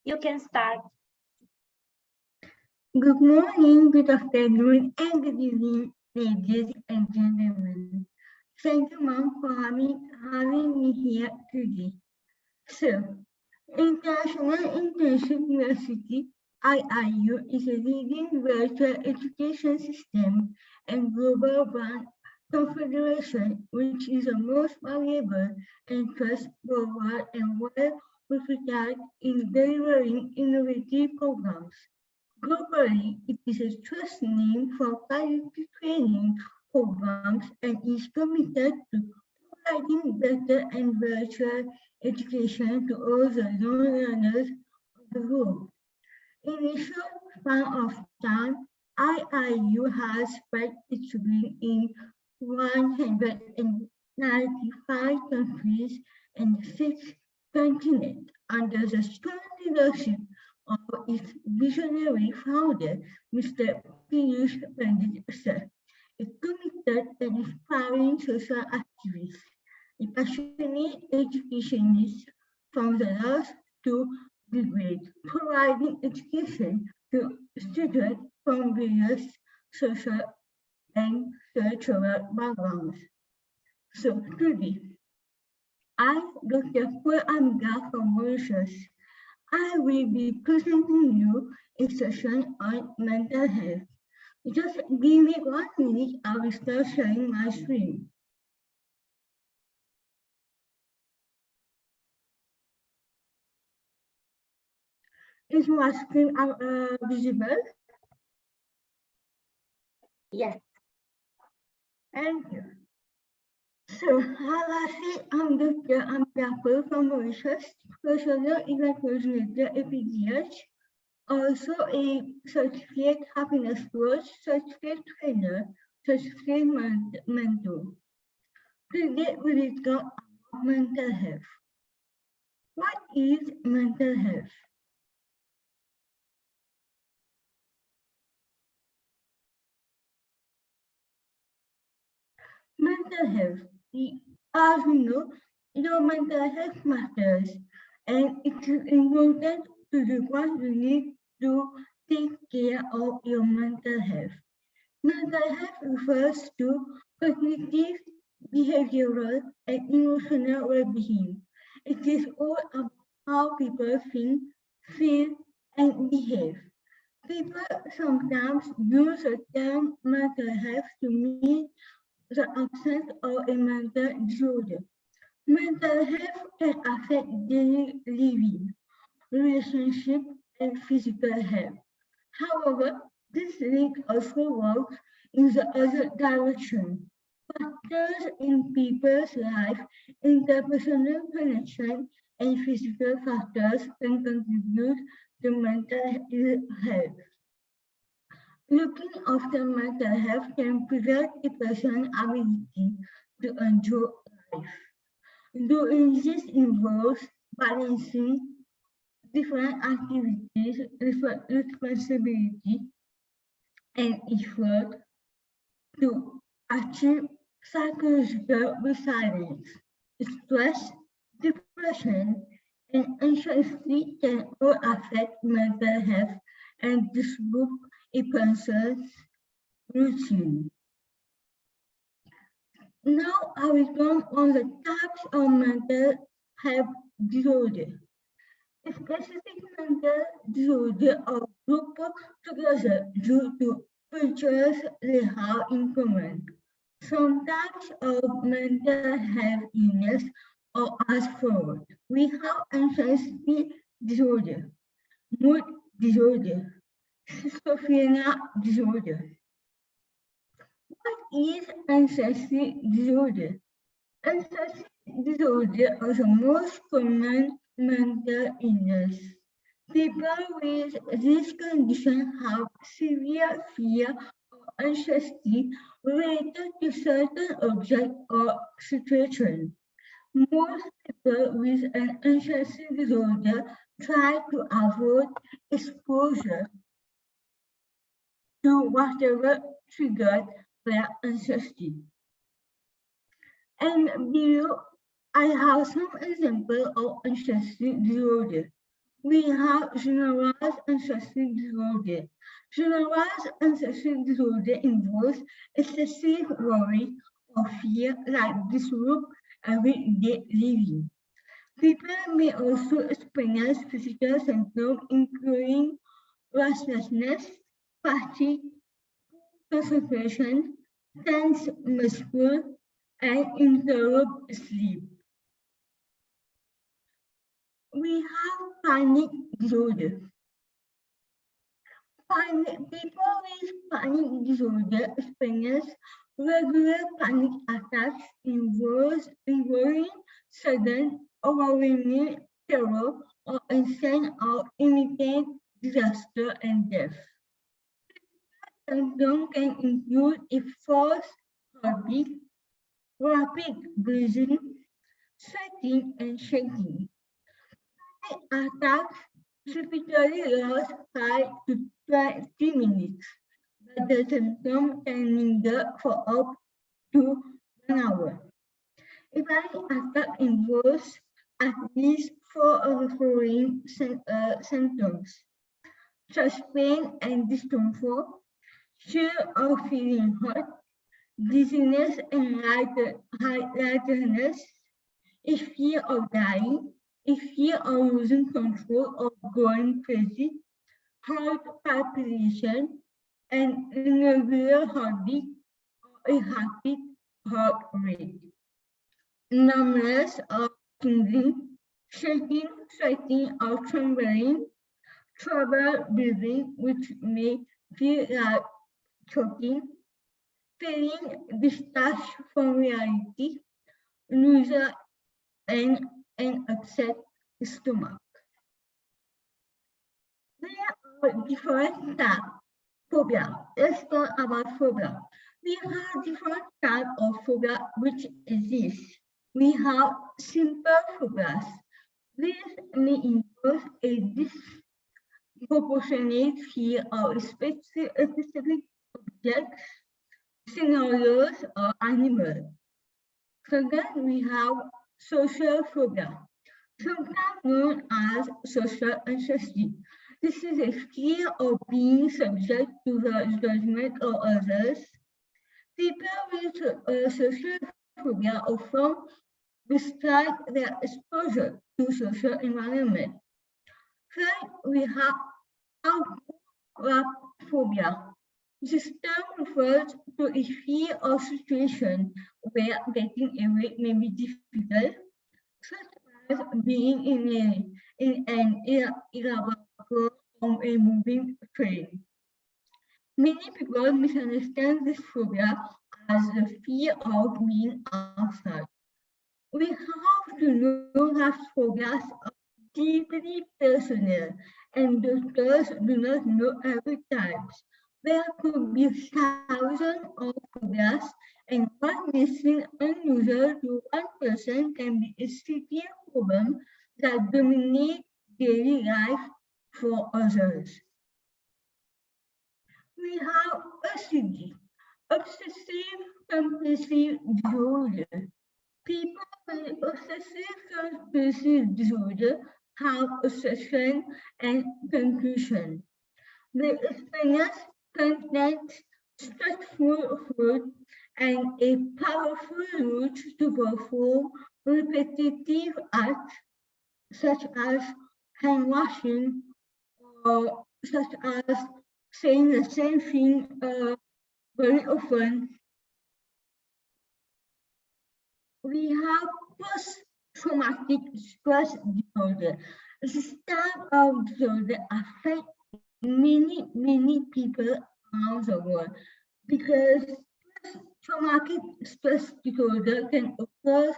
You can start. Good morning, good afternoon, and good evening, ladies and gentlemen. Thank you, Mom, for having me here today. So, International Internship University (IIU) is a leading virtual education system and global brand confederation, which is the most valuable and trustworthy and well-reputed in delivering innovative programs. Globally, it is a trust name for quality training programs and is committed to providing better and virtual education to all the non-learners of the world. In a short span of time, IIU has spread its wing in 195 countries and 6 continents under the strong leadership of its visionary founder, Mr. Piyush Pandit sir, a committed and inspiring social activist, a passionate educationist from the last to the great, providing education to students from various social and cultural backgrounds. So today, I, Dr. Ameegah from Mauritius, I will be presenting you a session on mental health. Just give me 1 minute, I will start sharing my screen. Is my screen visible? Yes. Thank you. So, as I said, I'm Dr. Ameegah from Mauritius, professional event coordinator at PGH, also a certificate happiness coach, certificate trainer, certificate mentor. Today we will talk about mental health. What is mental health? Mental health. As we know, your mental health matters, and it is important to do what you need to take care of your mental health. Mental health refers to cognitive, behavioral, and emotional well-being. It is all about how people think, feel, and behave. People sometimes use the term mental health to mean the absence of a mental disorder. Mental health can affect daily living, relationship, and physical health. However, this link also works in the other direction. Factors in people's life, interpersonal connection, and physical factors can contribute to mental health. Looking after mental health can prevent a person's ability to enjoy life. Doing this involves balancing different activities, responsibility, and effort to achieve psychological resilience. Stress, depression, and anxiety can all affect mental health and disrupt a person's routine. Now I will come on the types of mental health disorder. A specific mental disorder or group together due to features they have in common. Some types of mental health illness are as follows. We have anxiety disorder, mood disorder, schizophrenia disorder. What is anxiety disorder? Anxiety disorder is the most common mental illness. People with this condition have severe fear or anxiety related to certain object or situation. Most people with an anxiety disorder try to avoid exposure to whatever triggered their anxiety. And below, I have some example of anxiety disorder. We have generalized anxiety disorder. Generalized anxiety disorder involves excessive worry or fear that disrupt everyday living. People may also experience physical symptoms including restlessness, fatigue, concentration, tense muscle, and interrupt sleep. We have panic disorder. People with panic disorder experience regular panic attacks involving sudden, overwhelming terror or insane or immediate disaster and death. Symptoms can include a fast heartbeat, rapid breathing, sweating, and shaking. Attacks typically last 5 to 20 minutes, but the symptoms can linger for up to 1 hour. If an attack involves at least 4 of the following symptoms: chest pain and discomfort, chill or feeling hot, dizziness and lightheadedness, a fear of dying, a fear of losing control or going crazy, heart palpitation, and irregular heartbeat or a rapid heart rate. Numbness or tingling, shaking, sweating, or trembling, trouble breathing, which may feel like choking, feeling detached from reality, nausea, and an upset stomach. There are different types of phobia. Let's talk about phobia. We have different types of phobia which exist. We have simple phobias. These may involve a disproportionate fear of specific objects, scenarios, or animals. Second, we have social phobia, sometimes known as social anxiety. This is a fear of being subject to the judgment of others. People with social phobia often describe their exposure to social environment. Third, we have agoraphobia. This term refers to a fear of situation where getting away may be difficult, such as being in an elaborate on a moving train. Many people misunderstand this phobia as the fear of being outside. We have to know that phobias are deeply personal and doctors do not know every type. There could be thousands of phobias, and what may seem unusual to one person can be a severe problem that dominates daily life for others. We have OCD, obsessive compulsive disorder. People with obsessive compulsive disorder have obsession and compulsion. They experience constant, stressful food and a powerful urge to perform repetitive acts such as hand washing or such as saying the same thing very often. We have post-traumatic stress disorder. This type of disorder affects many people around the world because traumatic stress disorder can occur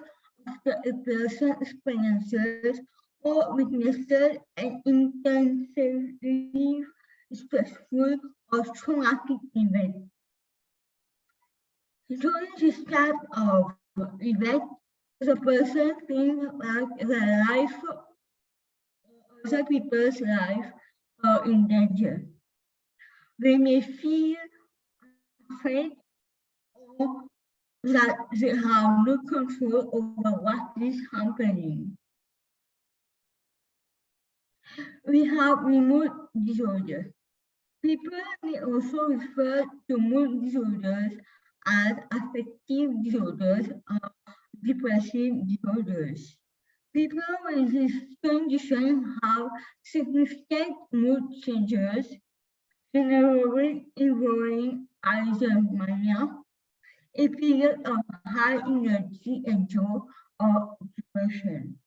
after a person experiences or witnesses an intensively stressful or traumatic event. During this type of event, the person thinks like their life or other people's life are in danger. They may feel afraid or that they have no control over what is happening. We have mood disorder. People may also refer to mood disorders as affective disorders or depressive disorders. People with this condition have significant mood changes, generally involving either mania, a period of high energy and joy, or depression.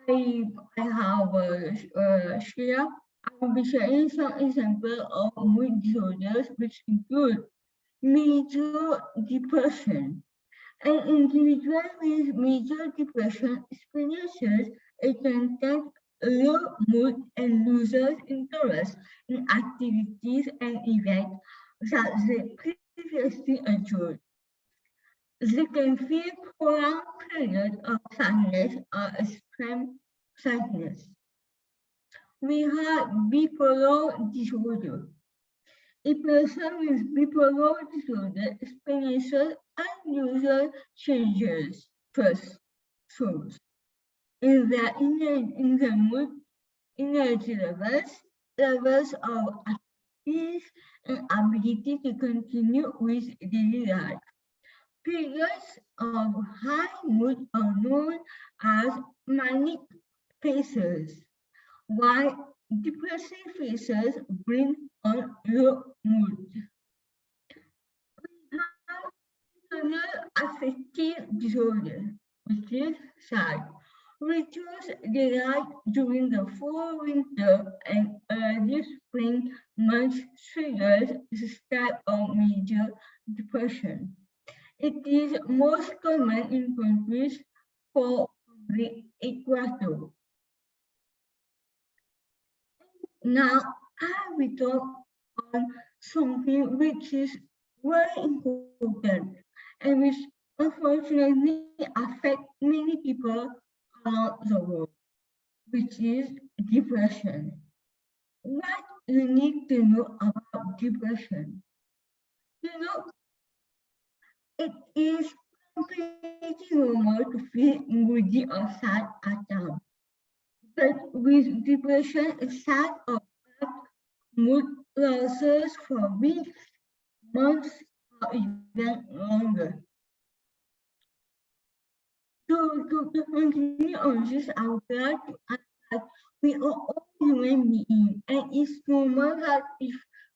I, I have share. I will be sharing some examples of mood disorders which include major depression. An individual with major depression experiences a intense low mood and loses interest in activities and events that they previously enjoyed. They can feel prolonged periods of sadness or extreme sadness. We have bipolar disorder. A person with bipolar disorder experiences unusual changes, first, shows in the mood, energy levels of activities, and ability to continue with daily life. Periods of high mood are known as manic phases, while depressive phases bring on low mood. Seasonal affective disorder, which is SAD, reduce daylight during the fall, winter, and early spring months triggers this type of major depression. It is most common in countries for the equator. Now, I will talk on something which is very important and which unfortunately affect many people around the world, which is depression. What you need to know about depression? You know, it is completely normal to feel moody or sad at times. But with depression, it's sad or bad mood losses for weeks, months, or even longer. To continue on this, I would like to add that we are all human beings, and it's normal that if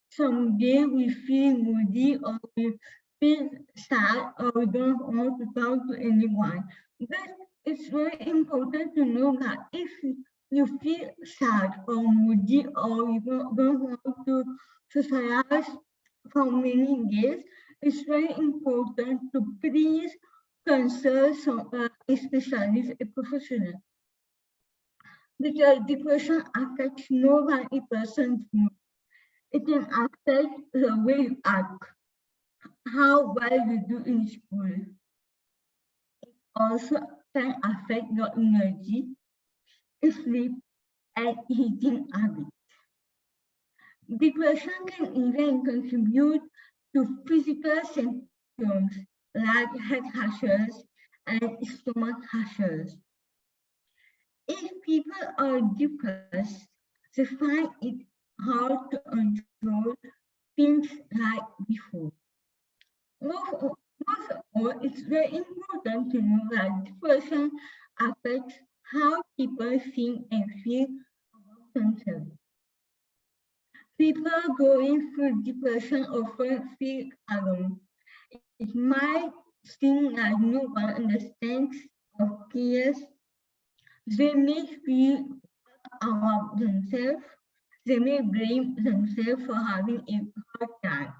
someday we feel moody or we feel sad or we don't want to talk to anyone. But it's very important to know that if you feel sad or moody or you don't want to socialize for many days, it's very important to please consult a specialist, a professional, because depression affects more than a person's mood. It can affect the way you act, how well you do in school. It also can affect your energy, sleep, and eating habits. Depression can even contribute to physical symptoms like head rashes and stomach rashes. If people are depressed, they find it hard to enjoy things like before. Most of all, it's very important to know that depression affects how people think and feel about themselves. People going through depression often feel alone. It might seem like no one understands or cares. They may feel about themselves. They may blame themselves for having a hard time.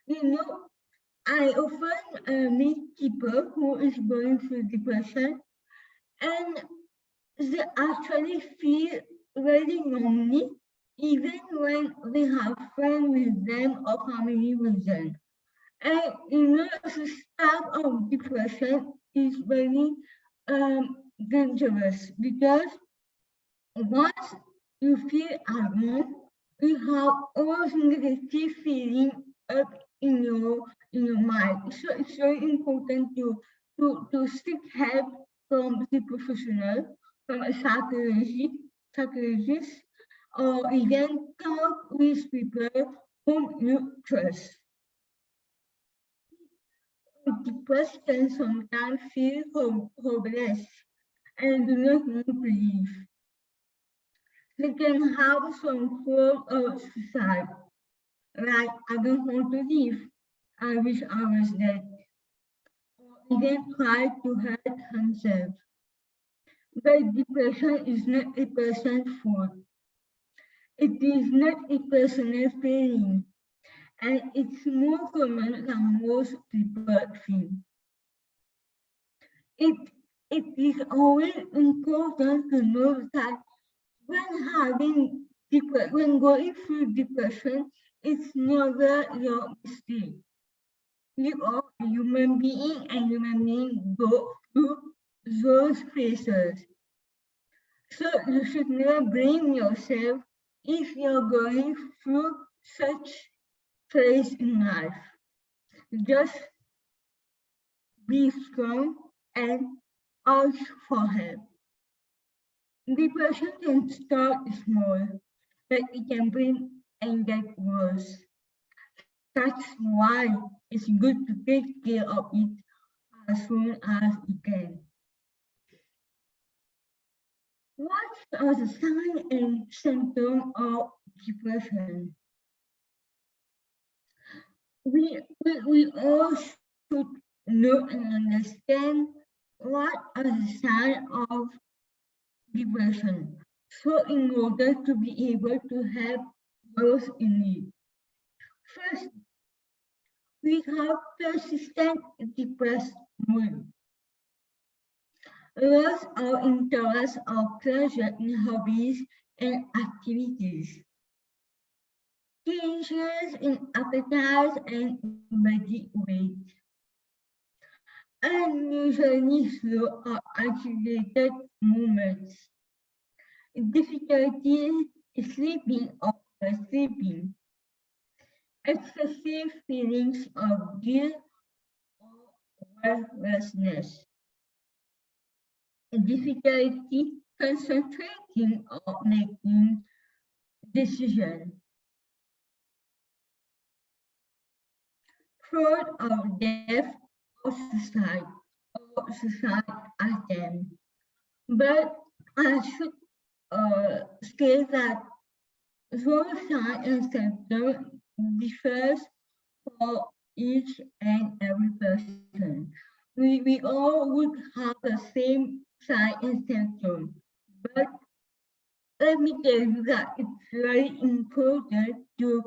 You know, I often meet people who is going through depression and they actually feel very lonely even when they have friends with them or family with them. And you know, this type of depression is very dangerous because once you feel alone, you have all those negative feeling up in your mind. So it's very important to seek help from the professional from a psychologist, or even talk with people whom you trust. Depressed can sometimes feel hopeless and do not want to leave. They can have some form of suicide, like I don't want to leave, I wish I was dead, or even try to hurt himself. But depression is not a person's fault. It is not a personal feeling, and it's more common than most people think. It, it is always important to know that when going through depression, it's never your mistake. You are a human being, and human beings go through those phases. So you should never blame yourself if you're going through such phase in life. Just be strong and ask for help. Depression can start small, but it can bring and get worse. That's why it's good to take care of it as soon as you can. What are the signs and symptoms of depression? We all should know and understand what are the signs of depression. So in order to be able to help those in need. First, we have persistent depressed mood. Loss of interest or pleasure in hobbies and activities. Changes in appetite and body weight. Unusually slow or agitated movements. Difficulty sleeping or sleeping. Excessive feelings of guilt or worthlessness. Difficulty concentrating or making decisions. Thought of death or suicide attempt. But I should say that suicide and symptoms differs for each and every person. We all would have the same sign and symptom. But let me tell you that it's very important to,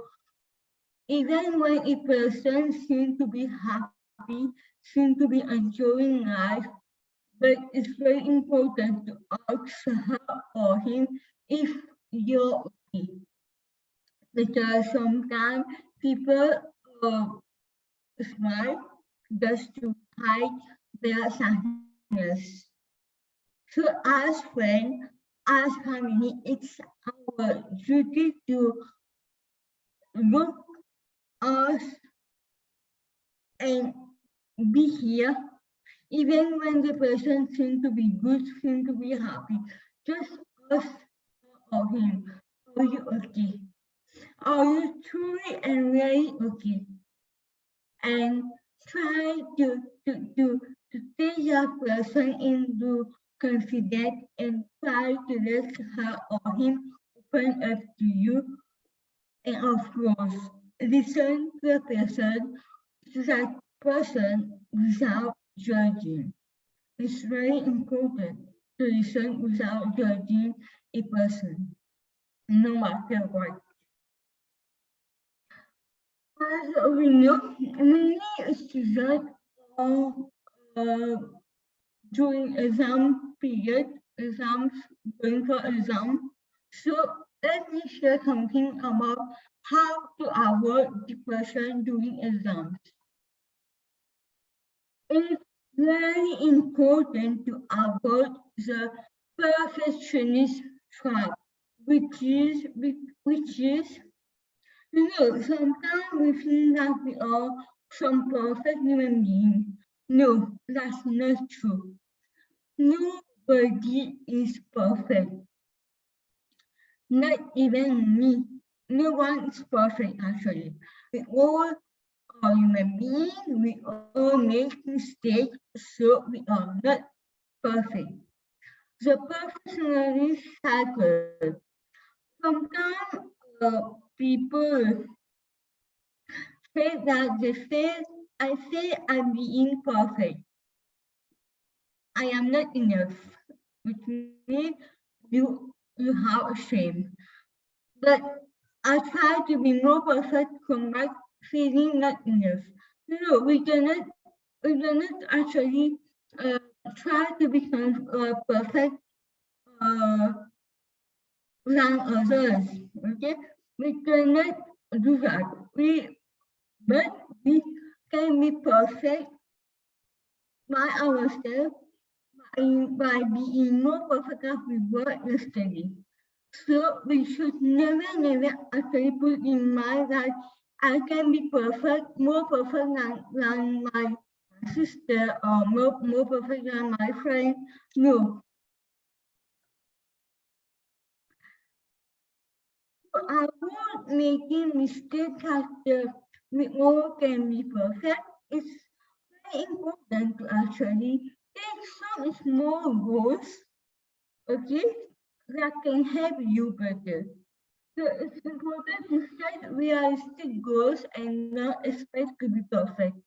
even when a person seems to be happy, seems to be enjoying life, but it's very important to ask her or him if you're okay. Because sometimes people smile just to hide their sadness. So as friends, as family, it's our duty to look us and be here, even when the person seems to be good, seems to be happy. Just ask her or him, are you okay? Are you truly and really okay? And try to take that person into confidence and try to let her or him open up to you. And of course, listen to that person without judging. It's very important to listen without judging a person, no matter what. As we know, many students are during exam period, exams, going for exam. So let me share something about how to avoid depression during exams. It's very important to avoid the perfectionist trap, which is sometimes we feel that we are some perfect human being. No, that's not true. Nobody nobody is perfect. Not even me. No one is perfect actually. We all are human beings, we all make mistakes, so we are not perfect. The perfectionist cycle. Sometimes people say that I say I'm being perfect. I am not enough, which means you have a shame. But I try to be more perfect from my feeling not enough. No, we cannot actually uh, try to become perfect uh, than others. Okay, we cannot do that. But we can be perfect by ourselves by being more perfect as we were yesterday. So we should never actually put in mind that I can be perfect, more perfect than my sister or more perfect than my friend. No, avoid making mistakes after we all can be perfect. It's very important to actually take some small goals, okay, that can help you better. So it's important to set realistic goals and not expect to be perfect.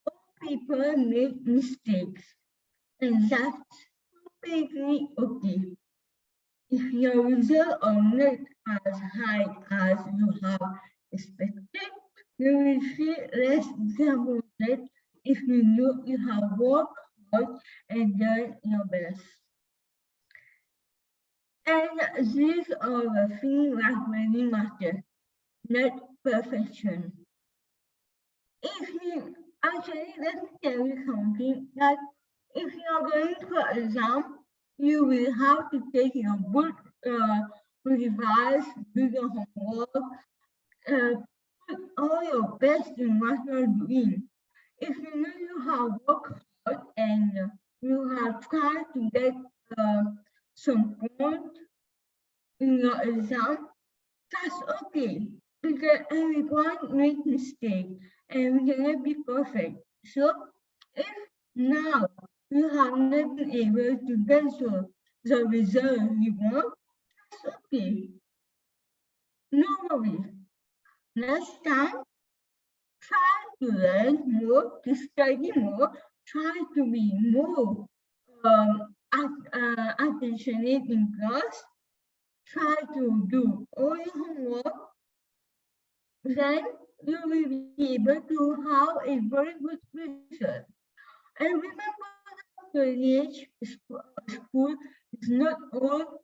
All people make mistakes, and that's completely okay. If your results are not as high as you have expected, you will feel less disappointed if you know you have worked hard and done your best. And these are the things that really matter, not perfection. If you actually, let me tell you something that if you are going for exam, you will have to take your book, revise, do your homework, put all your best in what you're doing. If you know you have worked hard and you have tried to get uh, some point in your exam, that's okay, because everyone makes mistakes and we cannot be perfect. So if now you have not been able to get the result you want, that's okay. No worries. Next time, try to learn more, to study more, try to be more attentionate in class, try to do all your homework, then you will be able to have a very good result. And remember that college school is not all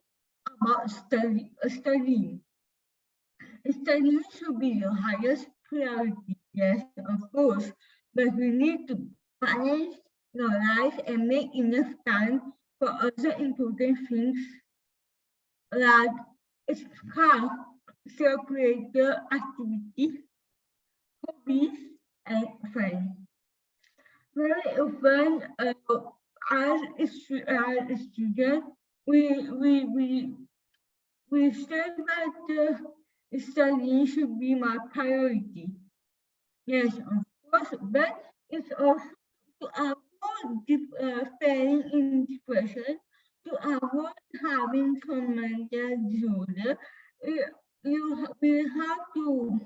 about studying. Studying should be your highest priority, yes, of course, but we need to balance your life and make enough time for other important things like extra curricular activities, hobbies, and friends. Very often, as a student, we we we we said that studying should be my priority. Yes, of course, but it's also to avoid falling in depression, to avoid having some mental disorder. uh, will have to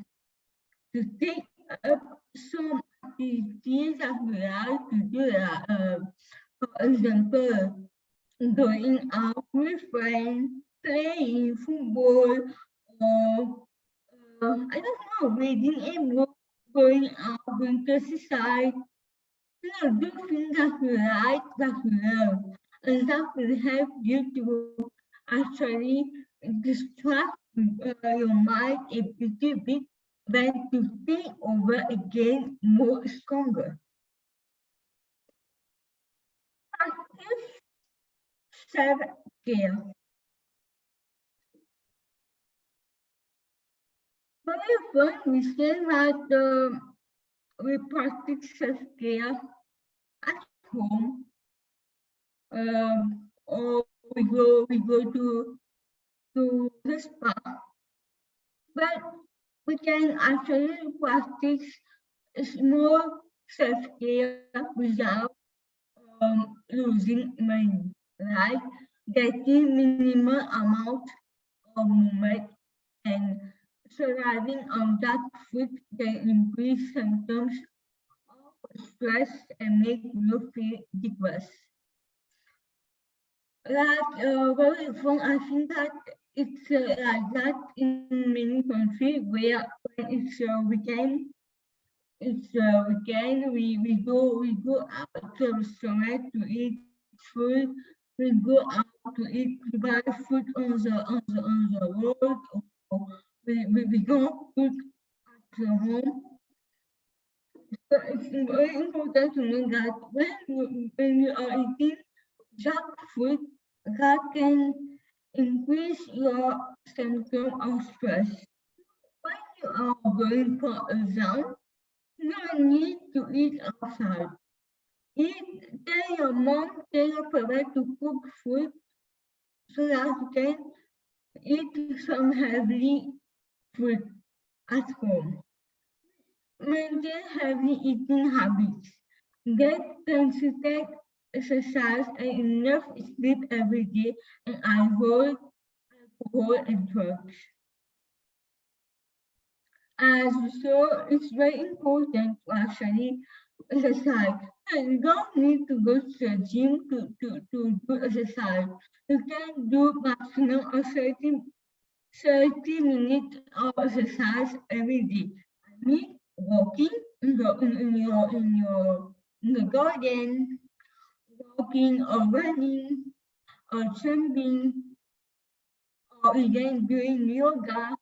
take up some activities that we like to do. For example, going out with friends, playing football, or I don't know, reading a book, going out, going to exercise, do things that you like, that you love, and that will help you to actually distract your mind a little bit, then to think over again more stronger. Practice self-care. However, we say that we practice self-care at home, or we go to the spa, but we can actually practice small self-care without losing money, like getting minimal amount of movement and surviving on junk food can increase symptoms of stress and make you feel depressed. Like very fun, I think that it's like that in many countries where when it's weekend, we go out to a restaurant to eat food. We go out to eat to buy food on the road, or we go cook at home. So it's very important to know that when you are eating junk food, that can increase your symptom of stress. When you are going for exam, no need to eat outside. Tell your mom, tell your parents to cook food so that you can eat some healthy food at home. Maintain healthy eating habits. Get consistent exercise and enough sleep every day and avoid alcohol and drugs. As so, it's very important to actually exercise. And you don't need to go to the gym to do exercise. You can do maximum of 30 minutes of exercise every day. I mean, walking in the garden, walking or running or jumping or even doing yoga,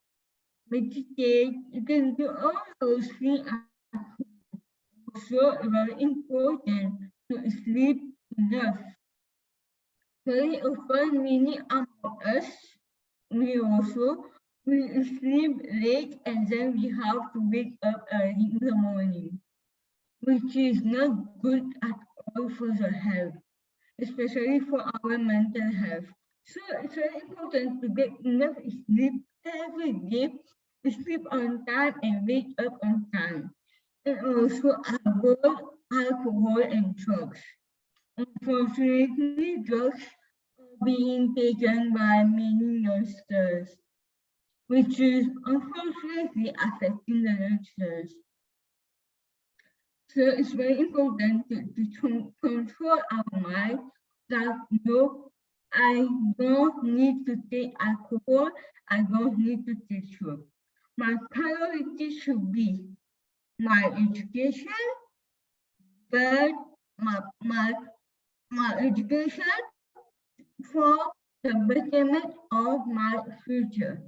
meditate. You can do all those things. Also, very important to sleep enough. Very often, many among us, we sleep late and then we have to wake up early in the morning, which is not good at all for the health, especially for our mental health. So it's very important to get enough sleep every day, sleep on time and wake up on time, and also avoid alcohol and drugs. Unfortunately, drugs are being taken by many youngsters, which is unfortunately affecting the youngsters. So it's very important to control our mind that no, I don't need to take alcohol, I don't need to take drugs. My priority should be my education, but my, my, my education for the betterment of my future.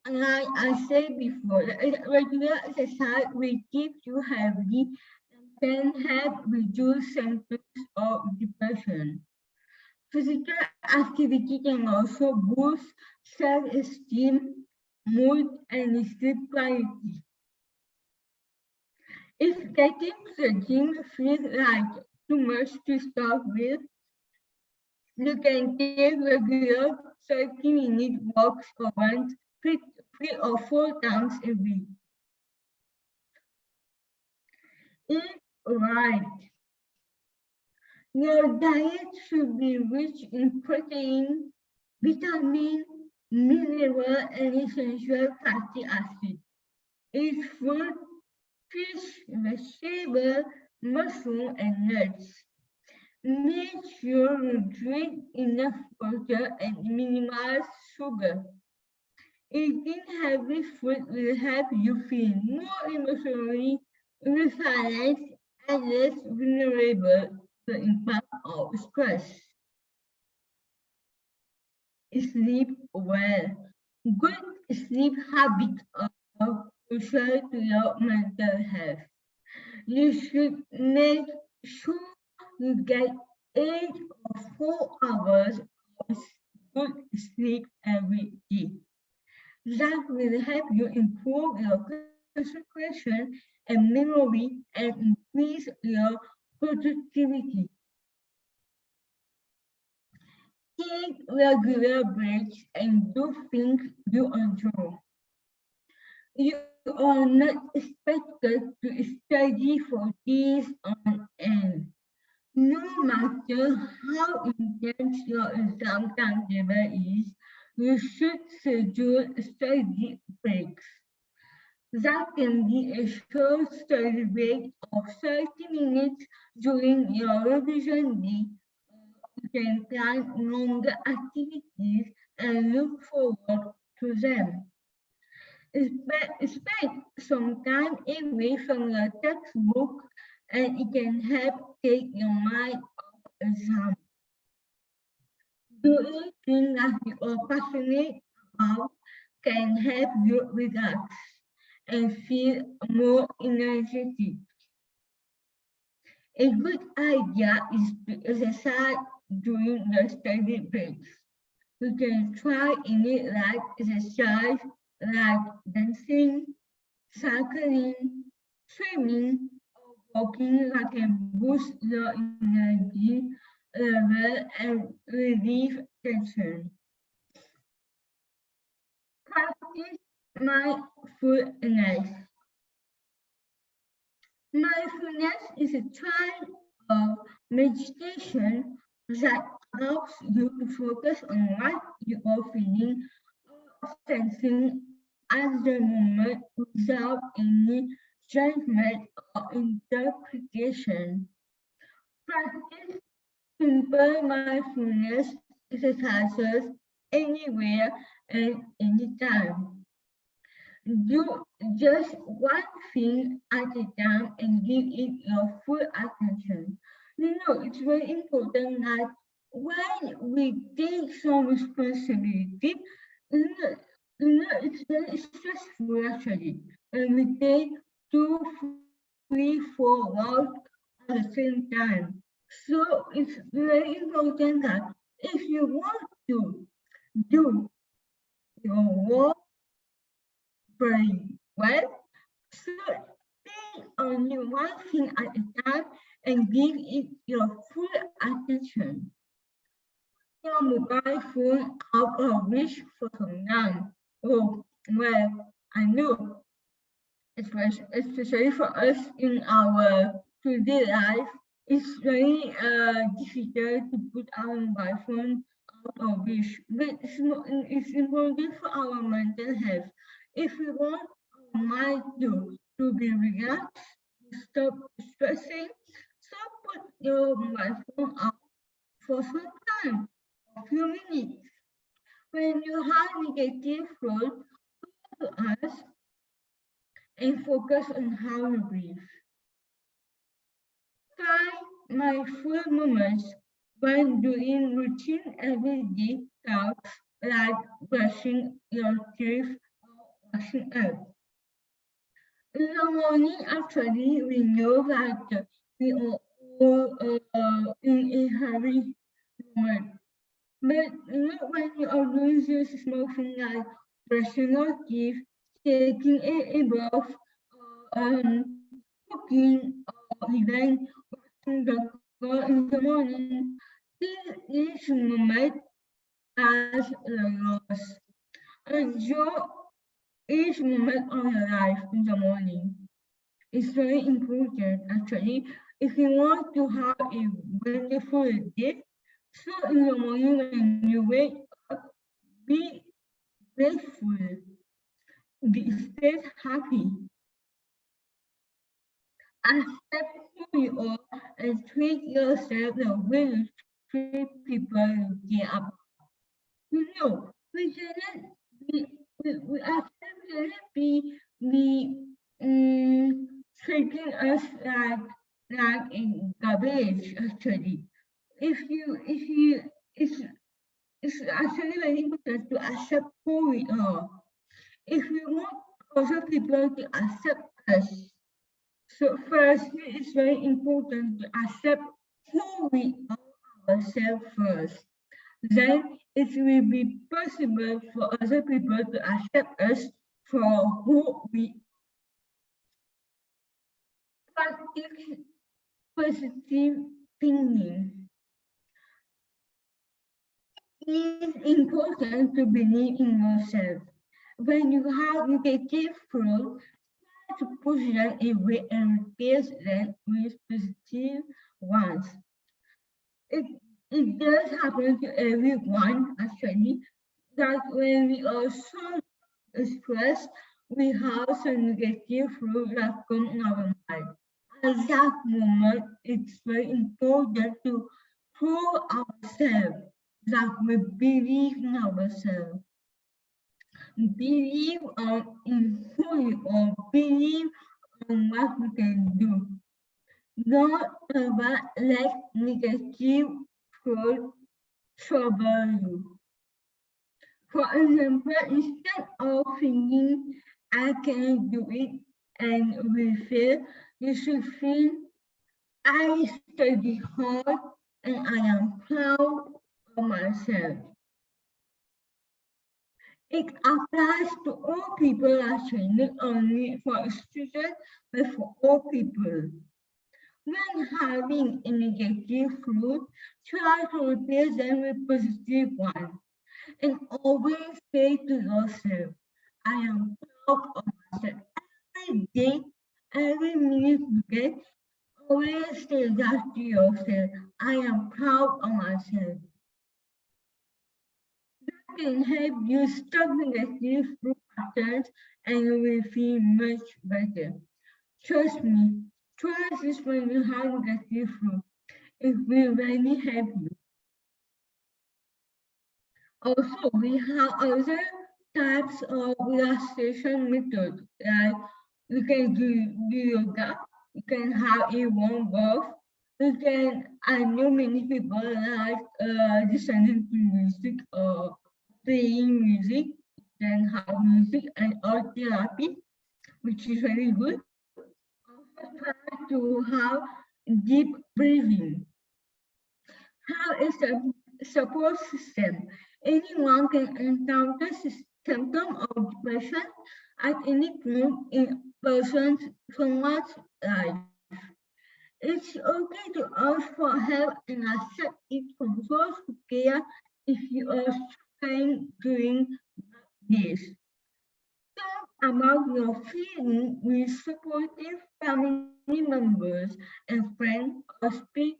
Like I said before, regular exercise will keep you healthy and can help reduce symptoms of depression. Physical activity can also boost self-esteem, mood, and sleep quality. If getting to the gym feels like too much to start with, you can take regular 30-minute walks or runs 3 or 4 times a week. Eat right. Your diet should be rich in protein, vitamin, mineral, and essential fatty acids. Eat fruit, fish, vegetable, mushroom, and nuts. Make sure you drink enough water and minimize sugar. Eating healthy food will help you feel more emotionally resilient and less vulnerable to the impact of stress. Sleep well. Good sleep habits are crucial to your mental health. You should make sure you get 8 or 4 hours of good sleep every day. That will help you improve your concentration and memory and increase your productivity. Take regular breaks and do things you enjoy. You are not expected to study for days on end. No matter how intense your exam timetable is, you should schedule study breaks. That can be a short study break of 30 minutes during your revision week. You can plan longer activities and look forward to them. Spend some time away from your textbook and it can help take your mind off exam. Doing things that you are passionate about can help you relax and feel more energetic. A good idea is to exercise during the study breaks. You can try any light exercise like dancing, cycling, swimming, or walking that can boost your energy level and relieve tension. Practice mindfulness. Mindfulness is a type of meditation that allows you to focus on what you are feeling or sensing at the moment without any judgment or interpretation. Practice simple mindfulness exercises anywhere and anytime. Do just one thing at a time and give it your full attention. It's very important that when we take some responsibility, it's very stressful actually. And we take 2, 3, 4 routes at the same time. So it's very important that if you want to do your work very well, so think only one thing at a time and give it your full attention. Your mobile phone out of reach for some time. Oh, well, I know, especially for us in our today life, it's very difficult to put our mobile phone out of reach. But it's important for our mental health. If we want our mind to be relaxed, to stop stressing, so put your mobile phone out for some time, a few minutes. When you have negative thoughts, to us and focus on how you breathe. Try mindful moments when doing routine everyday tasks like brushing your teeth or washing up. In the morning, actually, we know that we are all in a hurry moment. But when you are doing this small thing like brushing your teeth, taking a bath, cooking, or even washing the car in the morning, each moment has a loss. Enjoy each moment of your life in the morning. It's very important actually. If you want to have a wonderful day, so in the morning when you wake up, be grateful, stay happy, accept who you are, and treat yourself the way you treat people you care about. We shouldn't be, we actually shouldn't be treating us like a garbage actually. If you it's actually very important to accept who we are. If we want other people to accept us, so firstly, it's very important to accept who we are ourselves first. Then it will be possible for other people to accept us for who we practice positive thinking. It is important to believe in yourself. When you have negative thoughts, try to push them away and replace them with positive ones. It, it does happen to everyone actually, that when we are so stressed, we have some negative thoughts that come in our mind. At that moment, it's very important to prove ourselves that we believe in ourselves, believe in who we are, believe on what we can do. Don't ever let negative thoughts trouble you. For example, instead of thinking I can't do it and will fail, you should think I study hard and I am proud of myself. It applies to all people actually, not only for students, but for all people. When having a negative thought, try to replace them with positive one. And always say to yourself, I am proud of myself. Every day, every minute you get, always say that to yourself. I am proud of myself. That can help you stop negative thought patterns and you will feel much better. Trust me, try this when you have negative thought. It will really help you. Also, we have other types of relaxation methods. Like you can do yoga, you can have a warm bath, you can, I know many people like listening to music or playing music, you can have music and art therapy, which is very good. Also try to have deep breathing. Have a support system. Anyone can encounter symptoms of depression at any point in someone's life. It's okay to ask for help and accept it from those who care if you are struggling during this. Talk about your feelings with supportive family members and friends or speak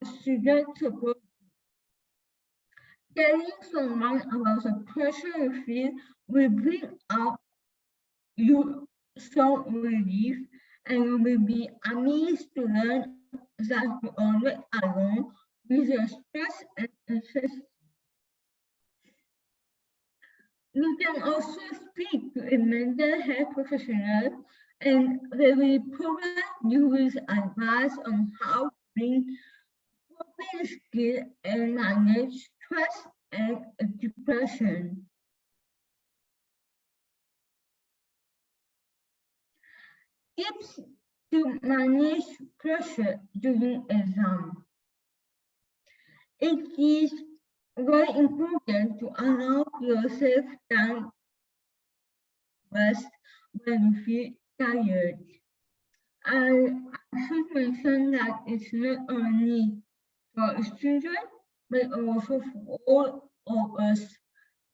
a student support. Telling someone about the pressure you feel will bring out you some relief, and you will be amazed to learn that you are not alone with your stress and anxiety. You can also speak to a mental health professional and they will provide you with advice on how to bring coping skills and manage stress and depression. Tips to manage pressure during exam. It is very important to allow yourself time rest when you feel tired. I should mention that it's not only for students, but also for all of us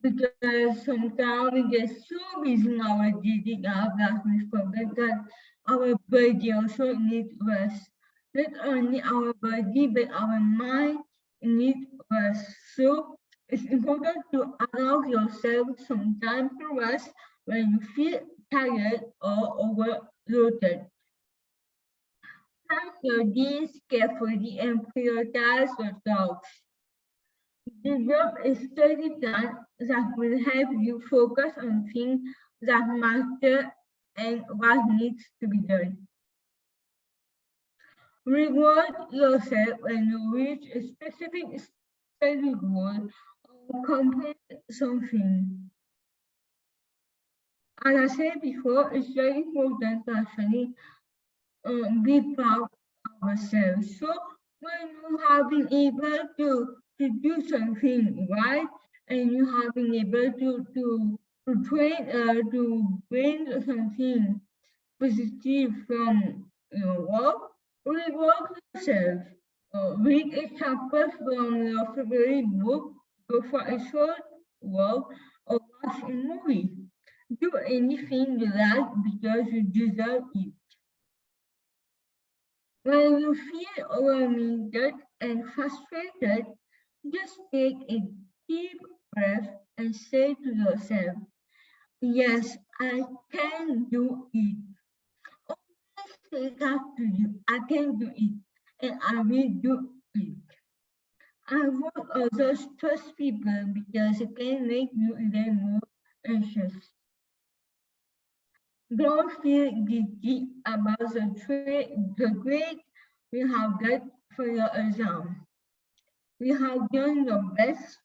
because sometimes we get so busy in our daily life that we forget that our body also needs rest. Not only our body, but our mind needs rest. So it's important to allow yourself some time to rest when you feel tired or overloaded. Plan your days carefully and prioritize your tasks. Develop a study plan that will help you focus on things that matter and what needs to be done. Reward yourself when you reach a specific study goal or complete something. As I said before, it's very important to actually be proud of ourselves. So when you have been able to do something right and you have been able to train to bring something positive from your work, reward yourself. Read a chapter from your favorite book go for a short walk, or watch a movie. Do anything you like because you deserve it. When you feel overwhelmed and frustrated, just take a deep breath and say to yourself, yes, I can do it. Always say that to you, I can do it, and I will do it. I want others trust people because it can make you even more anxious. Don't feel guilty about the grade you have got for your exam. You have done your best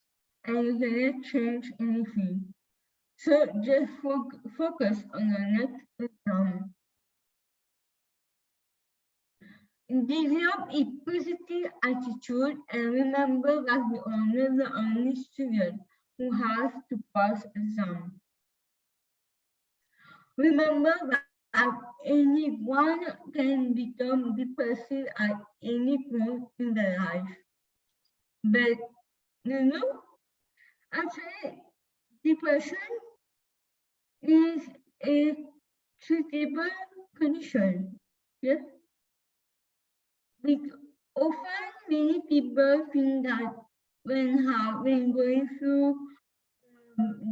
and you cannot change anything. So just focus on your next exam. Develop a positive attitude and remember that you are not the only student who has to pass exam. Remember that anyone can become the person at any point in their life. But you know, actually, depression is a treatable condition. Yes, because often many people think that when going through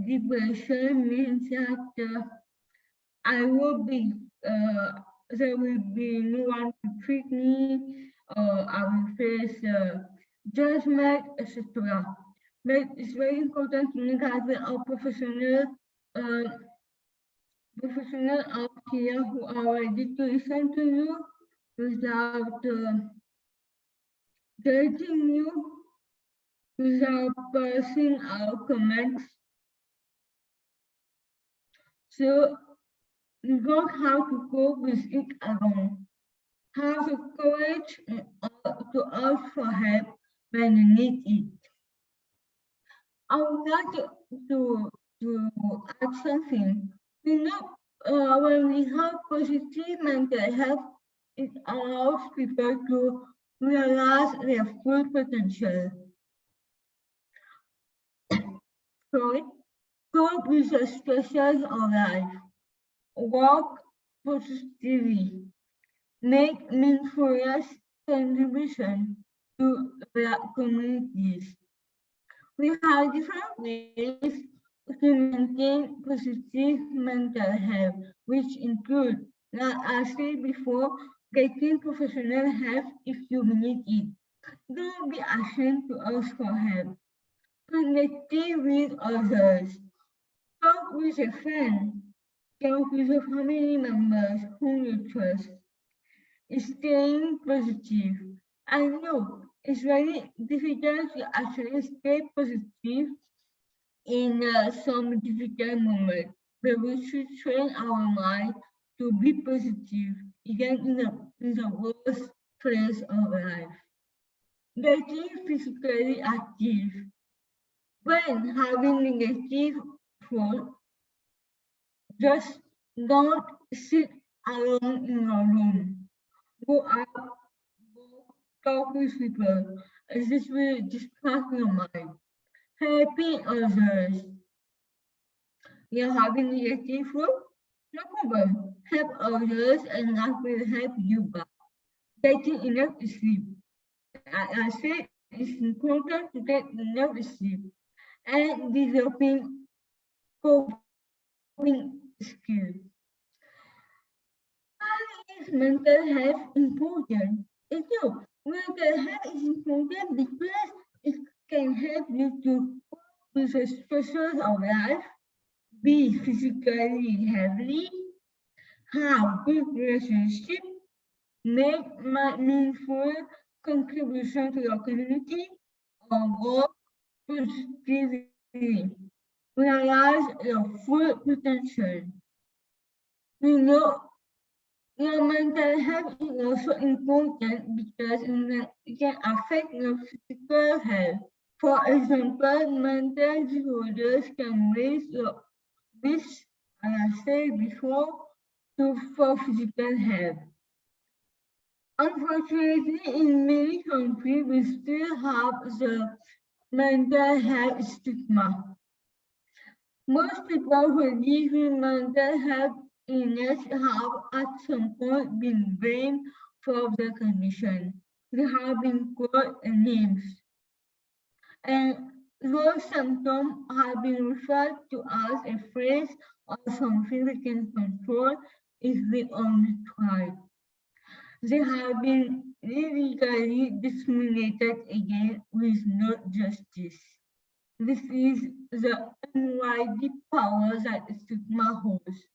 depression means that I will be there will be no one to treat me, or I will face judgment, etc. But it's very important to know that there are uh, professionals out here who are ready to listen to you without judging you, without passing our comments. So you don't have to cope with it alone. Have the courage to ask for help when you need it. I would like to add something. You know, when we have positive mental health, it allows people to realize their full potential. So, cope with the stresses of life, work positively, make meaningful contribution to their communities. We have different ways to maintain positive mental health, which include, like I said before, getting professional help if you need it. Don't be ashamed to ask for help. Connecting with others. Talk with a friend. Talk with your family members whom you trust. Staying positive. I know it's very difficult to actually stay positive in some difficult moments, but we should train our mind to be positive, even in the worst place of life. Getting physically active. When having negative thoughts, just don't sit alone in your room. Go out, walk, talk with people, as this will distract your mind. Helping others. You're having negative thoughts? No problem. Help others and that will help you back. Getting enough sleep. I said it's important to get enough sleep and developing coping skills. Why is mental health important? Mental health is important because it can help you to cope with the stresses of life, be physically healthy, have good relationship, make meaningful contribution to your community, or work positively. Realize your full potential. You know, your mental health is also important because it can affect your physical health. For example, mental disorders can raise your risk, as I said before, for physical health. Unfortunately, in many countries, we still have the mental health stigma. Most people who live with mental health illness have at some point been blamed for the condition. They have been called names. And those symptoms have been referred to as a phrase or something we can control if we only try. They have been illegally discriminated against with no justice. This is the unwieldy power that stigma holds.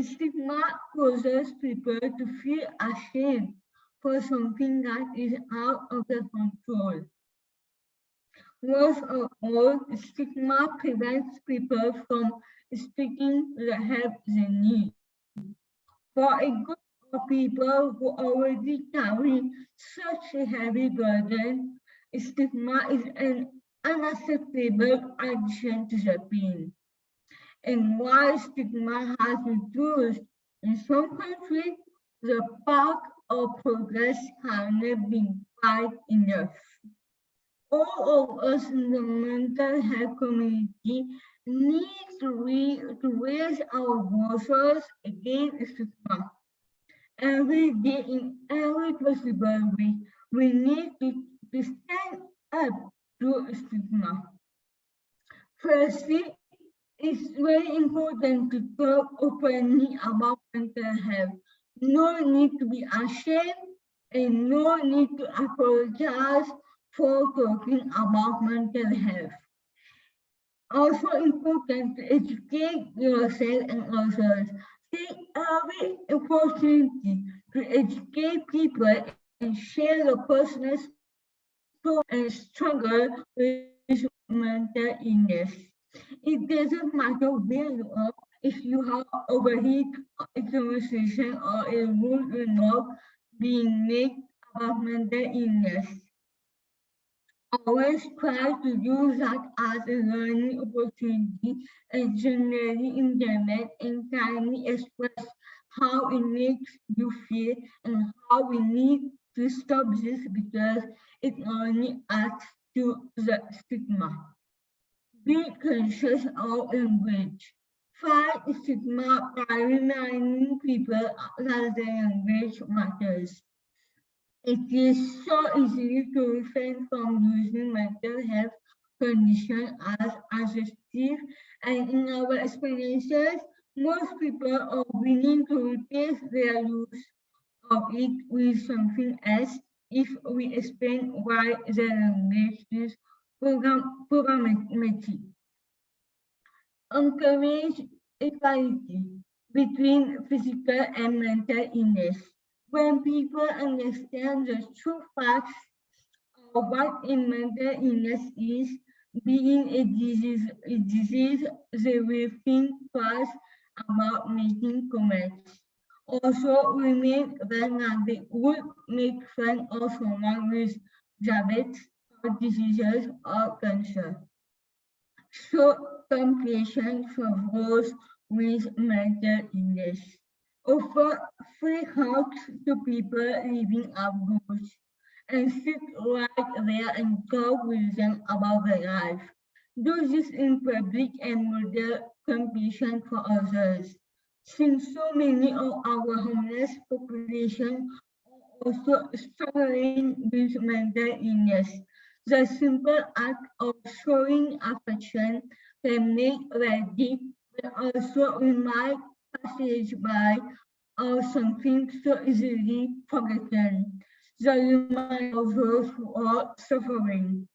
Stigma causes people to feel ashamed for something that is out of their control. Worst of all, stigma prevents people from seeking the help they need. For a group of people who already carry such a heavy burden, stigma is an unacceptable addition to the pain. And while stigma has reduced in some countries, the path of progress has not been quite enough. All of us in the mental health community need to raise our voices against stigma. Every day in every possible way, we need to stand up to stigma. Firstly, it's very important to talk openly about mental health. No need to be ashamed and no need to apologize for talking about mental health. Also important to educate yourself and others. Take every opportunity to educate people and share your personal story and struggle with mental illness. It doesn't matter where you are, if you have overheard a conversation or a rule remark being made about mental illness. Always try to use that as a learning opportunity and generally implement and kindly express how it makes you feel and how we need to stop this because it only adds to the stigma. Be conscious of language. Fight stigma by reminding people that their language matters. It is so easy to refrain from using mental health condition as adjective, and in our experiences, most people are willing to replace their use of it with something else if we explain why their language is problematic. Encourage equality between physical and mental illness. When people understand the true facts of what a mental illness is, being a disease, they will think twice about making comments. Also, women that they would make fun of someone with diabetes or diseases or cancer. Show compassion for those with mental illness. Offer free hugs to people living abroad and sit right there and talk with them about their life. Do this in public and model compassion for others. Since so many of our homeless population are also struggling with mental illness, the simple act of showing affection can make ready, but also remind passage-by of something so easily forgotten, the reminder of those who are suffering.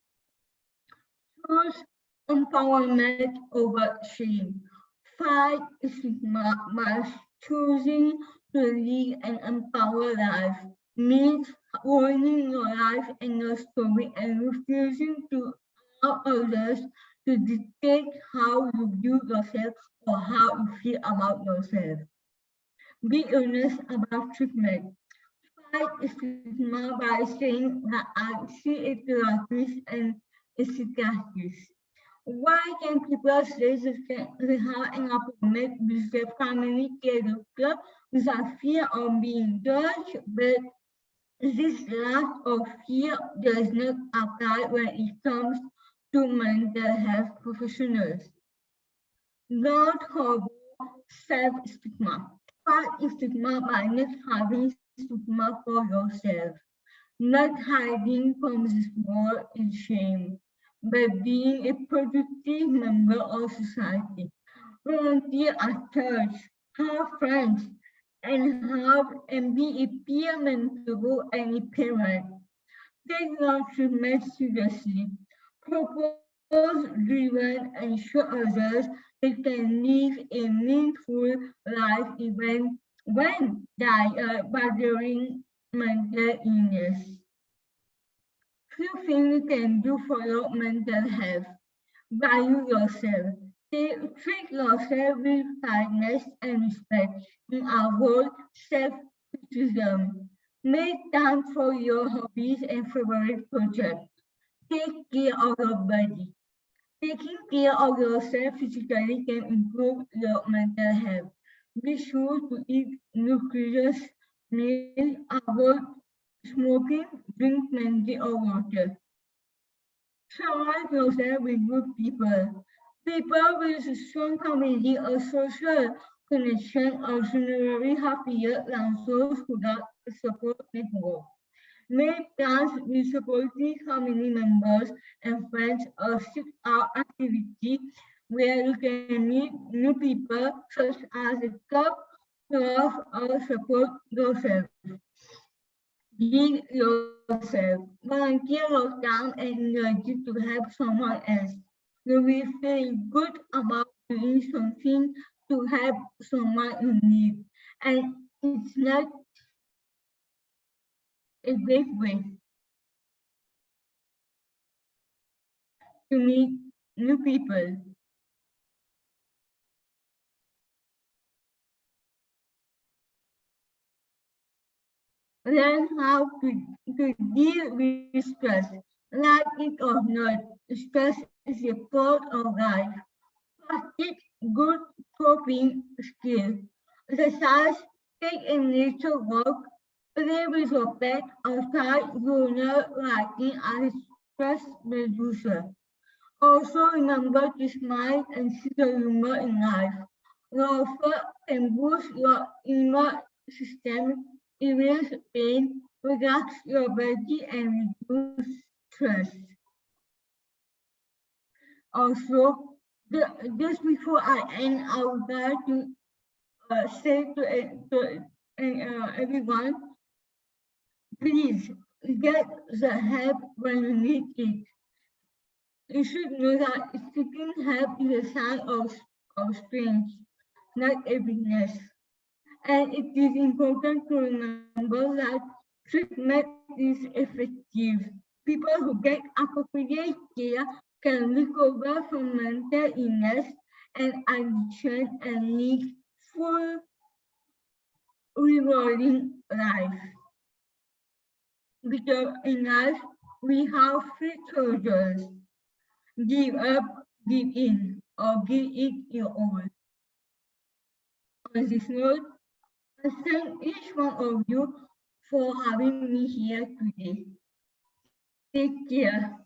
Choose empowerment over shame. Fight stigma by choosing to live an empowered life. Means owning your life and your story and refusing to allow others to dictate how you view yourself or how you feel about yourself. Be honest about treatment. Fight stigma by saying that I see a therapist and a psychiatrist. Why can people say they have an appointment with their family care doctor without fear of being judged, but This lack of fear does not apply when it comes to mental health professionals. Don't harbor self-stigma. Fight stigma by not having stigma for yourself. Not hiding from this world in shame, but being a productive member of society. Volunteer at church, have friends, and be a peer mentor and a parent. Take non-treatment seriously. Purpose driven and show others they can live a meaningful life even when they are battling mental illness. Few things you can do for your mental health. Value yourself. Treat yourself with kindness and respect and avoid self-criticism. Make time for your hobbies and favorite projects. Take care of your body. Taking care of yourself physically can improve your mental health. Be sure to eat nutritious meals, avoid smoking, drink plenty of water. Surround yourself with good people. People with a strong community or social connection are generally happier than those without a support network. Make plans with supportive family members and friends or seek out activity where you can meet new people such as a club, club or support yourself. Give yourself. Volunteer your time and energy to help someone else. You will feel good about doing something to help someone in need. And it's not a great way to meet new people. Learn how to deal with stress. Like it or not, stress is a part of life. Practice good coping skills. Exercise, take a nature walk, play with your pet, or try journal writing as a stress reducer. Also remember to smile and see the humor in life. Laughter can boost your immune system, erase pain, relax your body, and reduce stress. Also, just before I end, I would like to say to everyone, please get the help when you need it. You should know that seeking help is a sign of strength, not a weakness. And it is important to remember that treatment is effective. People who get appropriate care can recover from mental illness and addiction and live full, rewarding life. Because in life, we have three choices: give up, give in, or give it your all. On this note, I thank each one of you for having me here today. Take care.